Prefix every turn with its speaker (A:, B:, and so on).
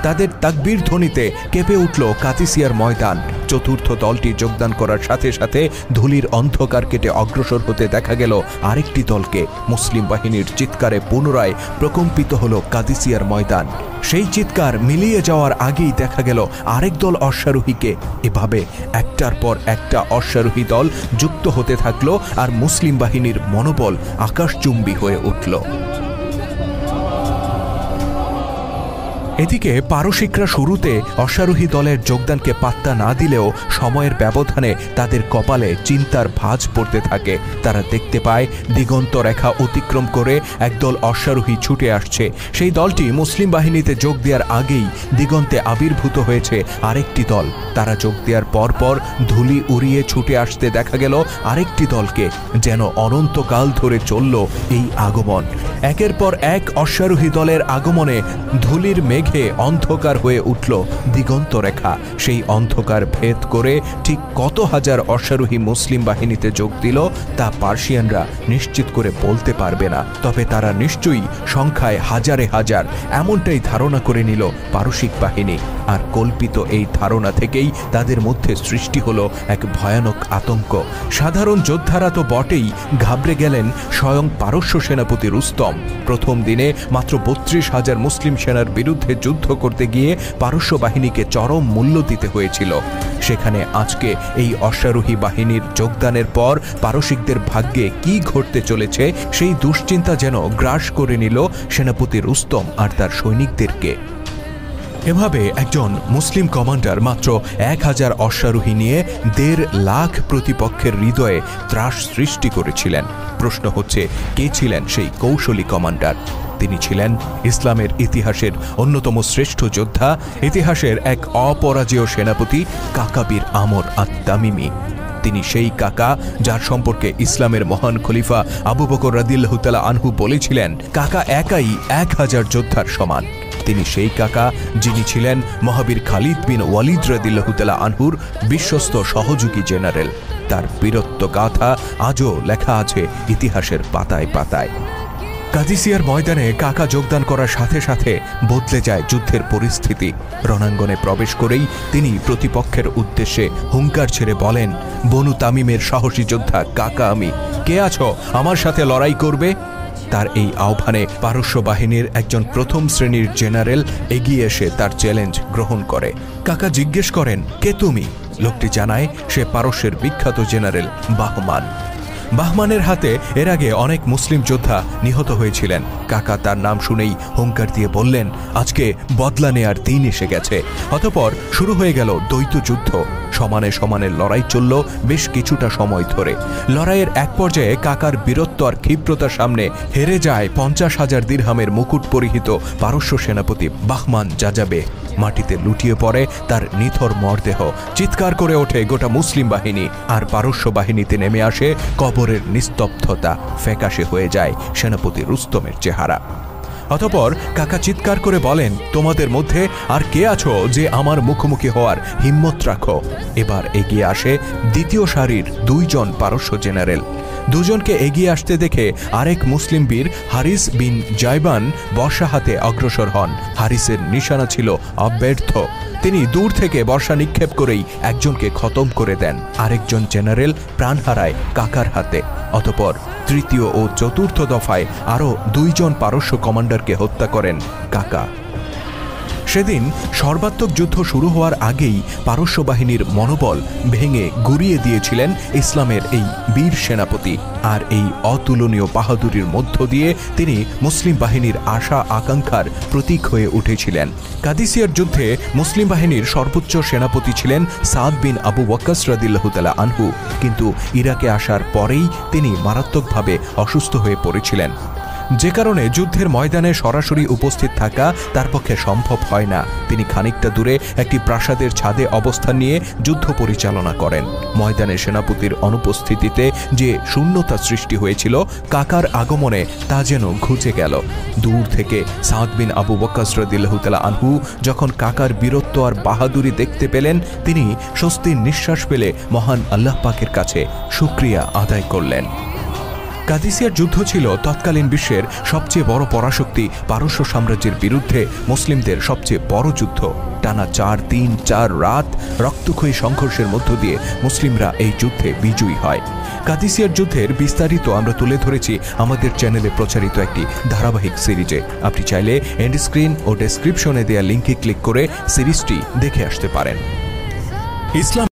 A: তাদের তাকবীর ধ্বনিতে কেঁপে উঠল কাদিসিয়ার ময়দান। চতুর্থ দলটি যোগদান করার সাথে সাথে ধুলির অন্ধকার কেটে অগ্রসর হতে দেখা গেল আরেকটি দলকে। মুসলিম বাহিনীর চিৎকারে পুনরায় প্রকম্পিত হল কাদিসিয়ার ময়দান। সেই চিৎকার মিলিয়ে যাওয়ার আগেই দেখা গেল আরেক দল অশ্বারোহীকে। এভাবে একটার পর একটা অশ্বারোহী দল যুক্ত হতে থাকলো আর মুসলিম বাহিনীর মনোবল আকাশচুম্বী হয়ে উঠল। এদিকে পারসিকরা শুরুতে অশ্বারোহী দলের যোগদানকে পাত্তা না দিলেও সময়ের ব্যবধানে তাদের কপালে চিন্তার ভাঁজ পড়তে থাকে। তারা দেখতে পায় দিগন্ত রেখা অতিক্রম করে একদল অশ্বারোহী ছুটে আসছে। সেই দলটি মুসলিম বাহিনীতে যোগ দেওয়ার আগেই দিগন্তে আবির্ভূত হয়েছে আরেকটি দল। তারা যোগ দেওয়ার পরপর ধুলি উড়িয়ে ছুটে আসতে দেখা গেল আরেকটি দলকে। যেন অনন্তকাল ধরে চলল এই আগমন। একের পর এক অশ্বারোহী দলের আগমনে ধুলির মেঘে অন্ধকার হয়ে উঠল দিগন্ত রেখা। সেই অন্ধকার ভেদ করে ঠিক কত হাজার অশ্বারোহী মুসলিম বাহিনীতে যোগ দিল তা পার্সিয়ানরা নিশ্চিত করে বলতে পারবে না। তবে তারা নিশ্চয়ই সংখ্যায় হাজারে হাজার এমনটাই ধারণা করে নিল পারসিক বাহিনী। আর কল্পিত এই ধারণা থেকেই তাদের মধ্যে সৃষ্টি হলো এক ভয়ানক আতঙ্ক। সাধারণ যোদ্ধারা তো বটেই, ঘাবড়ে গেলেন স্বয়ং পারস্য সেনাপতি রুস্তম। প্রথম দিনে মাত্র ৩২,০০০ মুসলিম সেনার বিরুদ্ধে যুদ্ধ করতে গিয়ে পারস্য বাহিনীকে চরম মূল্য দিতে হয়েছিল। সেখানে আজকে এই অশ্বারোহী বাহিনীর যোগদানের পর পারসিকদের ভাগ্যে কি ঘটতে চলেছে সেই দুশ্চিন্তা যেন গ্রাস করে নিল সেনাপতি রুস্তম আর তার সৈনিকদেরকে। এভাবে একজন মুসলিম কমান্ডার মাত্র ১,০০০ অশ্বারোহী নিয়ে ১.৫ লাখ প্রতিপক্ষের হৃদয়ে ত্রাস সৃষ্টি করেছিলেন। প্রশ্ন হচ্ছে, কে ছিলেন সেই কৌশলী কমান্ডার? তিনি ছিলেন ইসলামের ইতিহাসের অন্যতম শ্রেষ্ঠ যোদ্ধা, ইতিহাসের এক অপরাজেয় সেনাপতি কাকা বীর আমর আত-তামিমি। তিনি সেই কাকা যার সম্পর্কে ইসলামের মহান খলিফা আবু বকর রাদিয়াল্লাহু তাআলা আনহু বলেছিলেন, কাকা একাই ১,০০০ যোদ্ধার সমান। তিনি সেই কাকা যিনি ছিলেন মহাবীর খালিদ বিন ওয়ালিদ রাদিয়াল্লাহু তাআলা আনহুর বিশ্বস্ত সহযোগী জেনারেল। তার বীরত্ব গাথা আজও লেখা আছে ইতিহাসের পাতায় পাতায়। কাদিসিয়ার ময়দানে কাকা যোগদান করার সাথে সাথে বদলে যায় যুদ্ধের পরিস্থিতি। রণাঙ্গনে প্রবেশ করেই তিনি প্রতিপক্ষের উদ্দেশ্যে হুঙ্কার ছেড়ে বলেন, বনু তামিমের সাহসী যোদ্ধা কাকা আমি, কে আছো আমার সাথে লড়াই করবে? তার এই আহ্বানে পারস্য বাহিনীর একজন প্রথম শ্রেণীর জেনারেল এগিয়ে এসে তার চ্যালেঞ্জ গ্রহণ করে। কাকা জিজ্ঞেস করেন, কে তুমি? লোকটি জানায় সে পারস্যের বিখ্যাত জেনারেল বাহমান। বাহমানের হাতে এর আগে অনেক মুসলিম যোদ্ধা নিহত হয়েছিলেন। কাকা তার নাম শুনেই হুঙ্কার দিয়ে বললেন, আজকে বদলা নেয়ার দিন এসে গেছে। অতঃপর শুরু হয়ে গেল দ্বৈত যুদ্ধ। সমানে সমানে লড়াই চলল বেশ কিছুটা সময় ধরে। লড়াইয়ের এক পর্যায়ে কাকার বীরত্ব আর ক্ষিপ্রতার সামনে হেরে যায় ৫০,০০০ দিরহামের মুকুট পরিহিত পারস্য সেনাপতি বাহমান যাযাবে। মাটিতে লুটিয়ে পড়ে তার নিথর মরদেহ। চিৎকার করে ওঠে গোটা মুসলিম বাহিনী, আর পারস্য বাহিনীতে নেমে আসে কবরের নিস্তব্ধতা। ফ্যাকাশে হয়ে যায় সেনাপতি রুস্তমের চেহারা। অতঃপর কাকা চিৎকার করে বলেন, তোমাদের মধ্যে আর কে আছো যে আমার মুখোমুখি হওয়ার হিম্মত রাখো? এবার এগিয়ে আসে দ্বিতীয় সারির ২ জন পারস্য জেনারেল। দুজনকে এগিয়ে আসতে দেখে আরেক মুসলিম বীর হারিস বিন জাইবান বর্ষা হাতে অগ্রসর হন। হারিসের নিশানা ছিল অব্যর্থ। তিনি দূর থেকে বর্ষা নিক্ষেপ করেই একজনকে খতম করে দেন। আরেকজন জেনারেল প্রাণ হারায় কাকার হাতে। অতঃপর তৃতীয় ও চতুর্থ দফায় আরও ২ জন পারস্য কমান্ডারকে হত্যা করেন কাকা। সেদিন সর্বাত্মক যুদ্ধ শুরু হওয়ার আগেই পারস্য বাহিনীর মনোবল ভেঙে গুড়িয়ে দিয়েছিলেন ইসলামের এই বীর সেনাপতি। আর এই অতুলনীয় বাহাদুরির মধ্য দিয়ে তিনি মুসলিম বাহিনীর আশা আকাঙ্ক্ষার প্রতীক হয়ে উঠেছিলেন। কাদিসিয়ার যুদ্ধে মুসলিম বাহিনীর সর্বোচ্চ সেনাপতি ছিলেন সাদ বিন আবু ওয়াক্কাস রাদিয়াল্লাহু তাআলা আনহু। কিন্তু ইরাকে আসার পরেই তিনি মারাত্মকভাবে অসুস্থ হয়ে পড়েছিলেন, যে কারণে যুদ্ধের ময়দানে সরাসরি উপস্থিত থাকা তার পক্ষে সম্ভব হয় না। তিনি খানিকটা দূরে একটি প্রাসাদের ছাদে অবস্থান নিয়ে যুদ্ধ পরিচালনা করেন। ময়দানে সেনাপতির অনুপস্থিতিতে যে শূন্যতা সৃষ্টি হয়েছিল, কাকার আগমনে তা যেন ঘুচে গেল। দূর থেকে সাদ বিন আবু ওয়াক্কাস রাদিয়াল্লাহু তাআলা আনহু যখন কাকার বীরত্ব আর বাহাদুরি দেখতে পেলেন, তিনি স্বস্তির নিঃশ্বাস ফেলে মহান আল্লাহ পাকের কাছে শুকরিয়া আদায় করলেন। কাদিসিয়ার যুদ্ধ ছিল তৎকালীন বিশ্বের সবচেয়ে বড় পরাশক্তি পারস্য সাম্রাজ্যের বিরুদ্ধে মুসলিমদের সবচেয়ে বড় যুদ্ধ। টানা 4 দিন 4 রাত রক্তক্ষয়ী সংঘর্ষের মধ্য দিয়ে মুসলিমরা এই যুদ্ধে বিজয়ী হয়। কাদিসিয়ার যুদ্ধের বিস্তারিত আমরা তুলে ধরেছি আমাদের চ্যানেলে প্রচারিত একটি ধারাবাহিক সিরিজে। আপনি চাইলে এন্ড স্ক্রিন ও ডেসক্রিপশনে দেওয়া লিঙ্কে ক্লিক করে সিরিজটি দেখে আসতে পারেন। ইসলাম